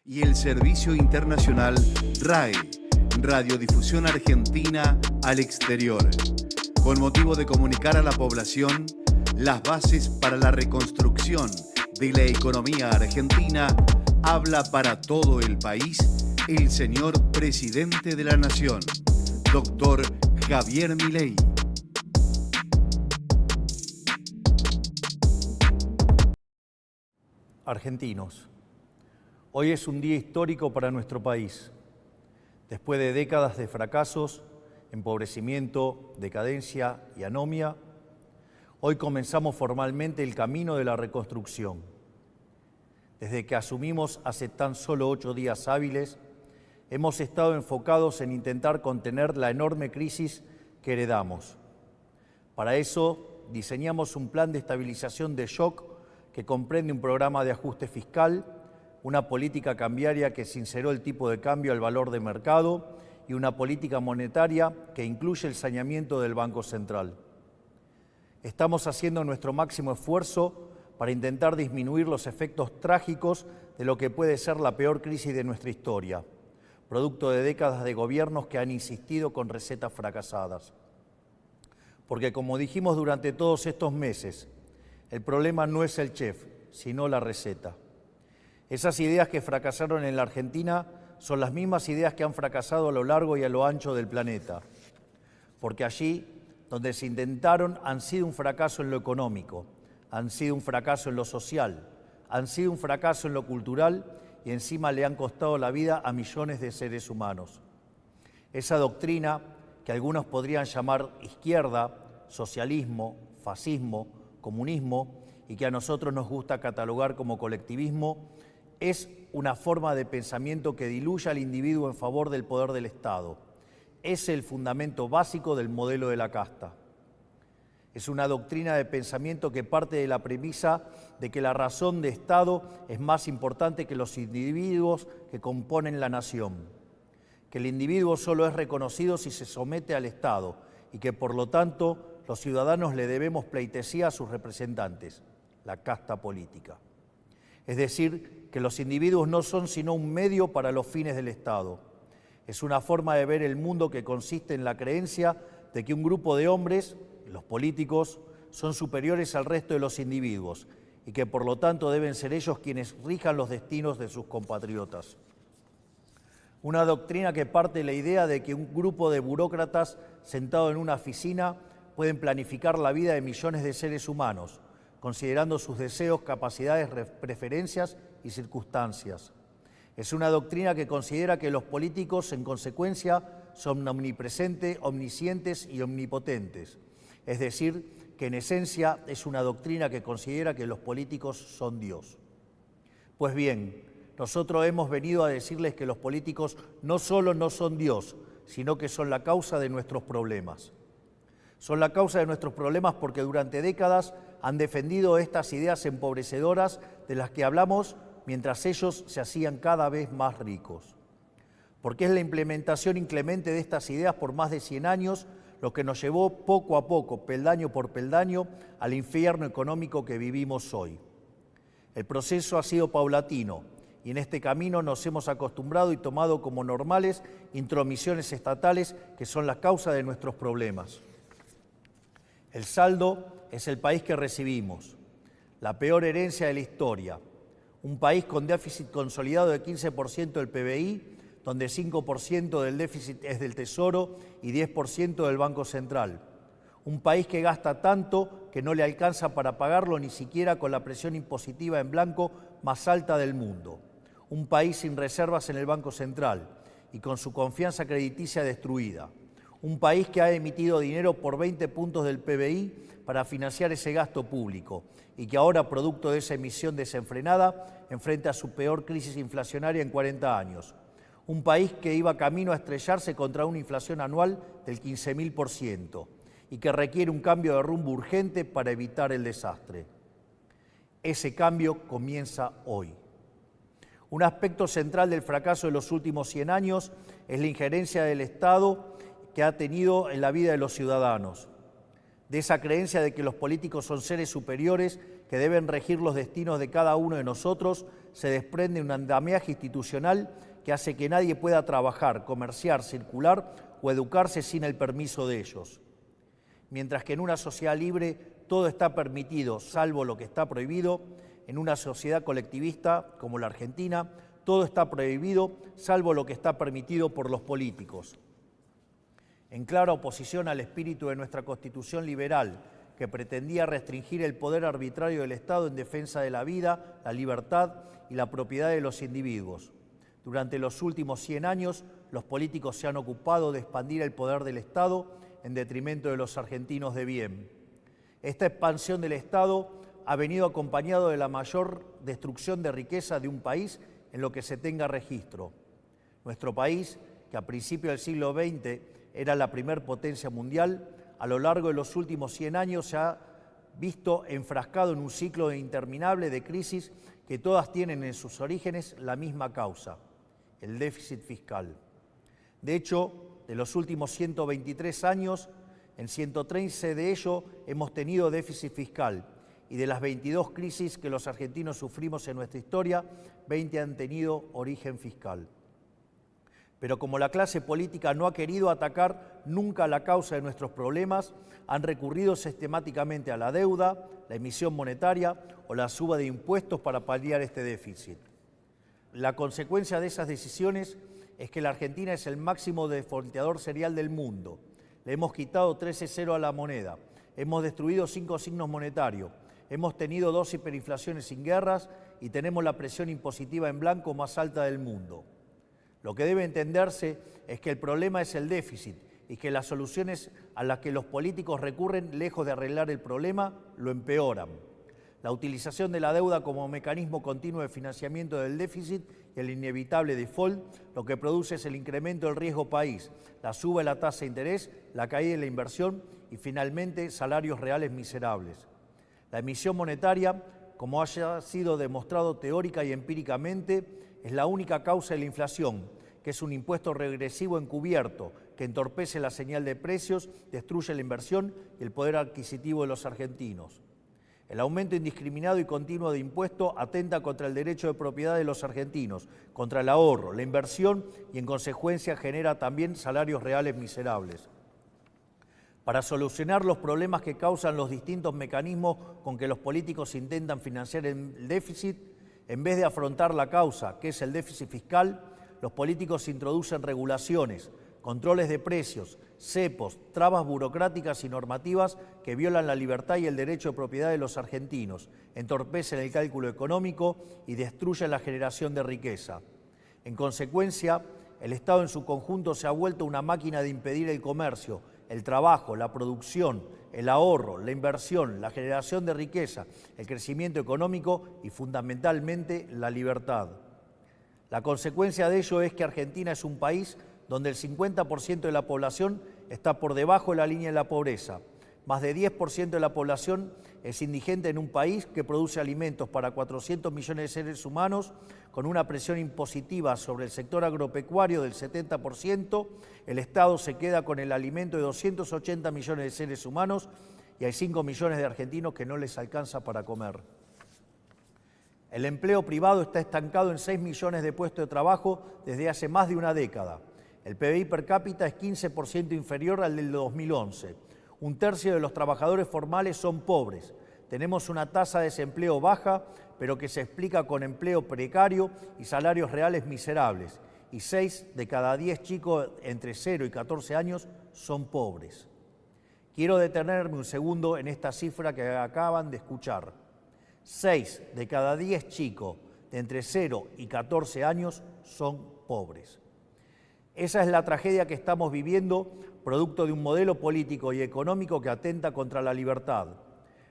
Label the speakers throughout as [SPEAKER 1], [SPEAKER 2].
[SPEAKER 1] y el Servicio Internacional RAE, Radiodifusión Argentina al Exterior, con motivo de comunicar a la población las bases para la reconstrucción de la economía argentina, habla para todo el país el señor Presidente de la Nación, Dr. Javier Milei.
[SPEAKER 2] Argentinos, hoy es un día histórico para nuestro país. Después de décadas de fracasos, empobrecimiento, decadencia y anomia, hoy comenzamos formalmente el camino de la reconstrucción. Desde que asumimos hace tan solo 8 días hábiles, hemos estado enfocados en intentar contener la enorme crisis que heredamos. Para eso, diseñamos un plan de estabilización de shock que comprende un programa de ajuste fiscal, una política cambiaria que sinceró el tipo de cambio al valor de mercado y una política monetaria que incluye el saneamiento del Banco Central. Estamos haciendo nuestro máximo esfuerzo para intentar disminuir los efectos trágicos de lo que puede ser la peor crisis de nuestra historia, producto de décadas de gobiernos que han insistido con recetas fracasadas. Porque como dijimos durante todos estos meses, el problema no es el chef, sino la receta. Esas ideas que fracasaron en la Argentina son las mismas ideas que han fracasado a lo largo y a lo ancho del planeta. Porque allí, donde se intentaron, han sido un fracaso en lo económico, han sido un fracaso en lo social, han sido un fracaso en lo cultural y encima le han costado la vida a millones de seres humanos. Esa doctrina, que algunos podrían llamar izquierda, socialismo, fascismo, comunismo, y que a nosotros nos gusta catalogar como colectivismo, es una forma de pensamiento que diluye al individuo en favor del poder del Estado. Es el fundamento básico del modelo de la casta. Es una doctrina de pensamiento que parte de la premisa de que la razón de Estado es más importante que los individuos que componen la nación, que el individuo solo es reconocido si se somete al Estado y que por lo tanto los ciudadanos le debemos pleitesía a sus representantes, la casta política. Es decir, que los individuos no son sino un medio para los fines del Estado. Es una forma de ver el mundo que consiste en la creencia de que un grupo de hombres, los políticos, son superiores al resto de los individuos y que por lo tanto deben ser ellos quienes rijan los destinos de sus compatriotas. Una doctrina que parte de la idea de que un grupo de burócratas sentado en una oficina pueden planificar la vida de millones de seres humanos, considerando sus deseos, capacidades, preferencias y circunstancias. Es una doctrina que considera que los políticos, en consecuencia, son omnipresentes, omniscientes y omnipotentes. Es decir, que en esencia es una doctrina que considera que los políticos son Dios. Pues bien, nosotros hemos venido a decirles que los políticos no solo no son Dios, sino que son la causa de nuestros problemas. Son la causa de nuestros problemas porque durante décadas han defendido estas ideas empobrecedoras de las que hablamos mientras ellos se hacían cada vez más ricos. Porque es la implementación inclemente de estas ideas por más de 100 años lo que nos llevó poco a poco, peldaño por peldaño, al infierno económico que vivimos hoy. El proceso ha sido paulatino y en este camino nos hemos acostumbrado y tomado como normales intromisiones estatales que son la causa de nuestros problemas. El saldo es el país que recibimos, la peor herencia de la historia, un país con déficit consolidado de 15% del PBI, donde 5% del déficit es del Tesoro y 10% del Banco Central. Un país que gasta tanto que no le alcanza para pagarlo ni siquiera con la presión impositiva en blanco más alta del mundo. Un país sin reservas en el Banco Central y con su confianza crediticia destruida. Un país que ha emitido dinero por 20 puntos del PBI para financiar ese gasto público y que ahora, producto de esa emisión desenfrenada, enfrenta su peor crisis inflacionaria en 40 años. Un país que iba camino a estrellarse contra una inflación anual del 15.000% y que requiere un cambio de rumbo urgente para evitar el desastre. Ese cambio comienza hoy. Un aspecto central del fracaso de los últimos 100 años es la injerencia del Estado que ha tenido en la vida de los ciudadanos, de esa creencia de que los políticos son seres superiores que que deben regir los destinos de cada uno de nosotros, se desprende un andamiaje institucional que hace que nadie pueda trabajar, comerciar, circular o educarse sin el permiso de ellos. Mientras que en una sociedad libre todo está permitido, salvo lo que está prohibido, en una sociedad colectivista como la Argentina, todo está prohibido, salvo lo que está permitido por los políticos. En clara oposición al espíritu de nuestra Constitución liberal, que pretendía restringir el poder arbitrario del Estado en defensa de la vida, la libertad y la propiedad de los individuos. Durante los últimos 100 años, los políticos se han ocupado de expandir el poder del Estado en detrimento de los argentinos de bien. Esta expansión del Estado ha venido acompañado de la mayor destrucción de riqueza de un país en lo que se tenga registro. Nuestro país, que a principios del siglo XX era la primer potencia mundial, a lo largo de los últimos 100 años se ha visto enfrascado en un ciclo interminable de crisis que todas tienen en sus orígenes la misma causa, el déficit fiscal. De hecho, de los últimos 123 años, en 113 de ellos hemos tenido déficit fiscal, y de las 22 crisis que los argentinos sufrimos en nuestra historia, 20 han tenido origen fiscal. Pero como la clase política no ha querido atacar nunca la causa de nuestros problemas, han recurrido sistemáticamente a la deuda, la emisión monetaria o la suba de impuestos para paliar este déficit. La consecuencia de esas decisiones es que la Argentina es el máximo defaulteador serial del mundo. Le hemos quitado 13-0 a la moneda, hemos destruido 5 signos monetarios, hemos tenido 2 hiperinflaciones sin guerras y tenemos la presión impositiva en blanco más alta del mundo. Lo que debe entenderse es que el problema es el déficit y que las soluciones a las que los políticos recurren, lejos de arreglar el problema, lo empeoran. La utilización de la deuda como mecanismo continuo de financiamiento del déficit y el inevitable default, lo que produce es el incremento del riesgo país, la suba de la tasa de interés, la caída de la inversión y finalmente salarios reales miserables. La emisión monetaria, como haya sido demostrado teórica y empíricamente, es la única causa de la inflación, que es un impuesto regresivo encubierto que entorpece la señal de precios, destruye la inversión y el poder adquisitivo de los argentinos. El aumento indiscriminado y continuo de impuestos atenta contra el derecho de propiedad de los argentinos, contra el ahorro, la inversión y en consecuencia genera también salarios reales miserables. Para solucionar los problemas que causan los distintos mecanismos con que los políticos intentan financiar el déficit, en vez de afrontar la causa, que es el déficit fiscal, los políticos introducen regulaciones, controles de precios, cepos, trabas burocráticas y normativas que violan la libertad y el derecho de propiedad de los argentinos, entorpecen el cálculo económico y destruyen la generación de riqueza. En consecuencia, el Estado en su conjunto se ha vuelto una máquina de impedir el comercio, el trabajo, la producción, el ahorro, la inversión, la generación de riqueza, el crecimiento económico y fundamentalmente la libertad. La consecuencia de ello es que Argentina es un país donde el 50% de la población está por debajo de la línea de la pobreza. Más de 10% de la población es indigente en un país que produce alimentos para 400 millones de seres humanos, con una presión impositiva sobre el sector agropecuario del 70%, el Estado se queda con el alimento de 280 millones de seres humanos y hay 5 millones de argentinos que no les alcanza para comer. El empleo privado está estancado en 6 millones de puestos de trabajo desde hace más de una década. El PBI per cápita es 15% inferior al del 2011. Un tercio de los trabajadores formales son pobres. Tenemos una tasa de desempleo baja, pero que se explica con empleo precario y salarios reales miserables. Y 6 de cada 10 chicos entre 0 y 14 años son pobres. Quiero detenerme un segundo en esta cifra que acaban de escuchar. 6 de cada 10 chicos de entre 0 y 14 años son pobres. Esa es la tragedia que estamos viviendo, producto de un modelo político y económico que atenta contra la libertad.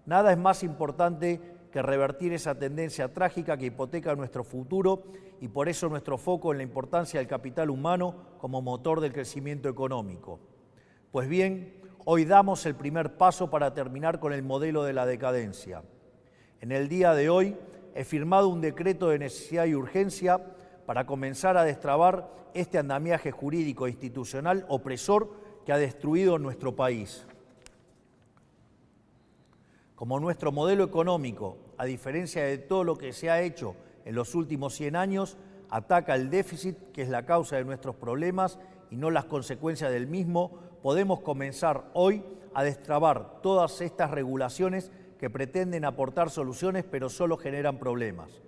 [SPEAKER 2] Nada es más importante que revertir esa tendencia trágica que hipoteca nuestro futuro y por eso nuestro foco en la importancia del capital humano como motor del crecimiento económico. Pues bien, hoy damos el primer paso para terminar con el modelo de la decadencia. En el día de hoy he firmado un decreto de necesidad y urgencia para comenzar a destrabar este andamiaje jurídico e institucional opresor que ha destruido nuestro país. Como nuestro modelo económico, a diferencia de todo lo que se ha hecho en los últimos 100 años, ataca el déficit, que es la causa de nuestros problemas y no las consecuencias del mismo, podemos comenzar hoy a destrabar todas estas regulaciones que pretenden aportar soluciones pero solo generan problemas.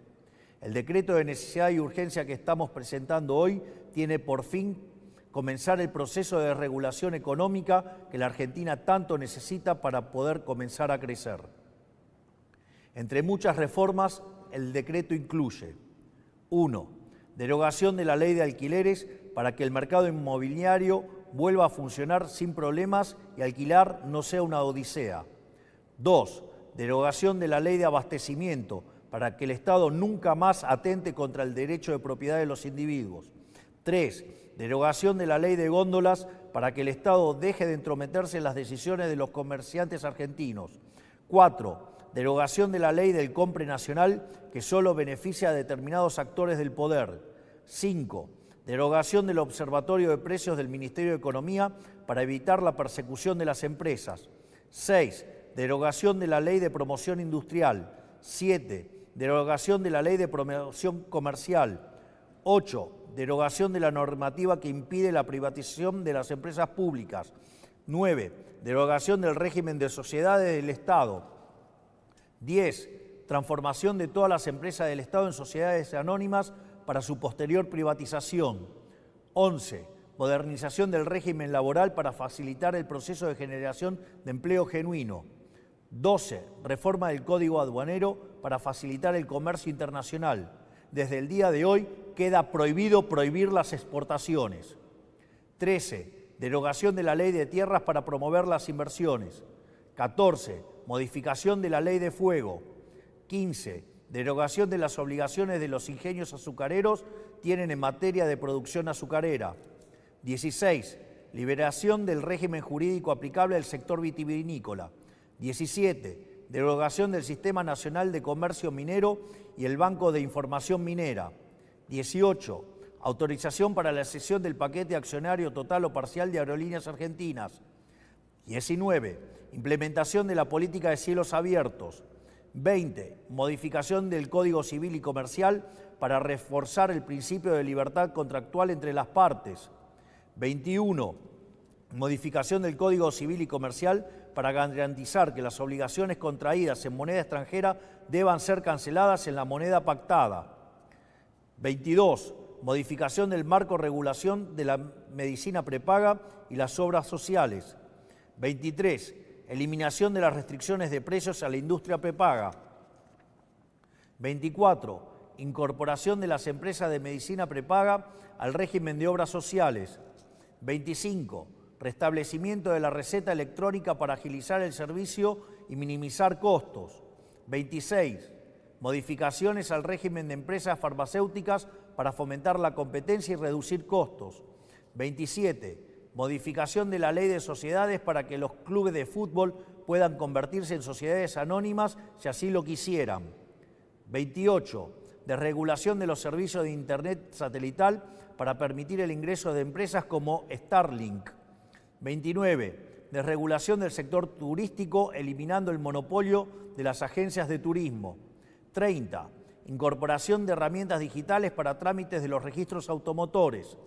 [SPEAKER 2] El decreto de necesidad y urgencia que estamos presentando hoy tiene por fin comenzar el proceso de regulación económica que la Argentina tanto necesita para poder comenzar a crecer. Entre muchas reformas, el decreto incluye: 1. Derogación de la ley de alquileres para que el mercado inmobiliario vuelva a funcionar sin problemas y alquilar no sea una odisea. 2. Derogación de la ley de abastecimiento para que el Estado nunca más atente contra el derecho de propiedad de los individuos. 3. Derogación de la ley de góndolas para que el Estado deje de entrometerse en las decisiones de los comerciantes argentinos. 4. Derogación de la ley del compre nacional que solo beneficia a determinados actores del poder. 5. Derogación del Observatorio de Precios del Ministerio de Economía para evitar la persecución de las empresas. 6. Derogación de la ley de promoción industrial. 7. Derogación de la ley de promoción comercial. 8. Derogación de la normativa que impide la privatización de las empresas públicas. 9. Derogación del régimen de sociedades del Estado. 10. Transformación de todas las empresas del Estado en sociedades anónimas para su posterior privatización. 11. Modernización del régimen laboral para facilitar el proceso de generación de empleo genuino. 12. Reforma del Código Aduanero para facilitar el comercio internacional. Desde el día de hoy queda prohibido prohibir las exportaciones. 13. Derogación de la ley de tierras para promover las inversiones. 14. Modificación de la ley de fuego. 15. Derogación de las obligaciones de los ingenios azucareros tienen en materia de producción azucarera. 16. Liberación del régimen jurídico aplicable al sector vitivinícola. 17. Derogación del Sistema Nacional de Comercio Minero y el Banco de Información Minera. 18. Autorización para la cesión del paquete accionario total o parcial de Aerolíneas Argentinas. 19. Implementación de la política de cielos abiertos. 20. Modificación del Código Civil y Comercial para reforzar el principio de libertad contractual entre las partes. 21. Modificación del Código Civil y Comercial para garantizar que las obligaciones contraídas en moneda extranjera deban ser canceladas en la moneda pactada. 22. Modificación del marco regulación de la medicina prepaga y las obras sociales. 23. Eliminación de las restricciones de precios a la industria prepaga. 24. Incorporación de las empresas de medicina prepaga al régimen de obras sociales. 25. Restablecimiento de la receta electrónica para agilizar el servicio y minimizar costos. 26. Modificaciones al régimen de empresas farmacéuticas para fomentar la competencia y reducir costos. 27. Modificación de la ley de sociedades para que los clubes de fútbol puedan convertirse en sociedades anónimas si así lo quisieran. 28. Desregulación de los servicios de Internet satelital para permitir el ingreso de empresas como Starlink. 29. Desregulación del sector turístico eliminando el monopolio de las agencias de turismo. 30. Incorporación de herramientas digitales para trámites de los registros automotores.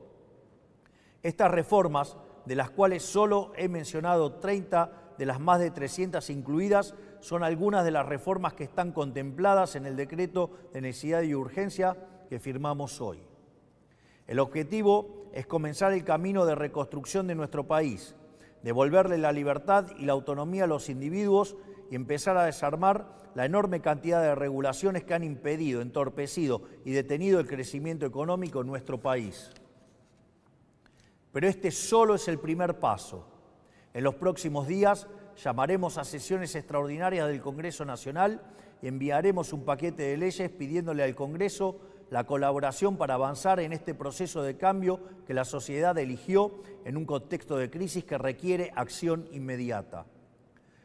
[SPEAKER 2] Estas reformas, de las cuales solo he mencionado 30 de las más de 300 incluidas, son algunas de las reformas que están contempladas en el decreto de necesidad y urgencia que firmamos hoy. El objetivo es comenzar el camino de reconstrucción de nuestro país, devolverle la libertad y la autonomía a los individuos y empezar a desarmar la enorme cantidad de regulaciones que han impedido, entorpecido y detenido el crecimiento económico en nuestro país. Pero este solo es el primer paso. En los próximos días llamaremos a sesiones extraordinarias del Congreso Nacional y enviaremos un paquete de leyes pidiéndole al Congreso la colaboración para avanzar en este proceso de cambio que la sociedad eligió en un contexto de crisis que requiere acción inmediata.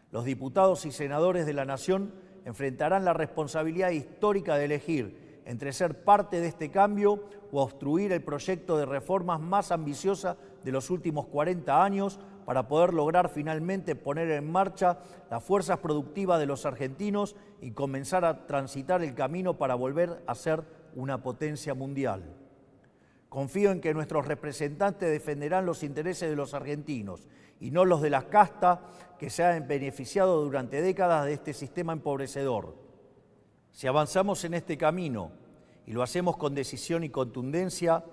[SPEAKER 2] Los diputados y senadores de la Nación enfrentarán la responsabilidad histórica de elegir entre ser parte de este cambio o obstruir el proyecto de reformas más ambiciosa de los últimos 40 años para poder lograr finalmente poner en marcha las fuerzas productivas de los argentinos y comenzar a transitar el camino para volver a ser una potencia mundial. Confío en que nuestros representantes defenderán los intereses de los argentinos y no los de las castas que se han beneficiado durante décadas de este sistema empobrecedor. Si avanzamos en este camino y lo hacemos con decisión y contundencia,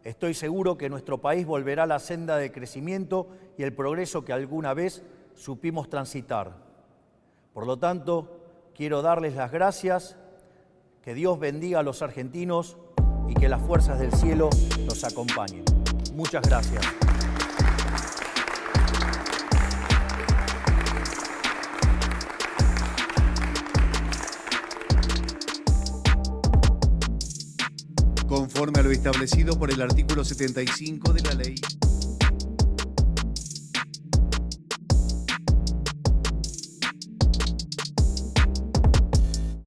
[SPEAKER 2] estoy seguro que nuestro país volverá a la senda de crecimiento y el progreso que alguna vez supimos transitar. Por lo tanto, quiero darles las gracias, que Dios bendiga a los argentinos y que las fuerzas del cielo nos acompañen. Muchas gracias.
[SPEAKER 1] Conforme a lo establecido por el artículo 75 de la Ley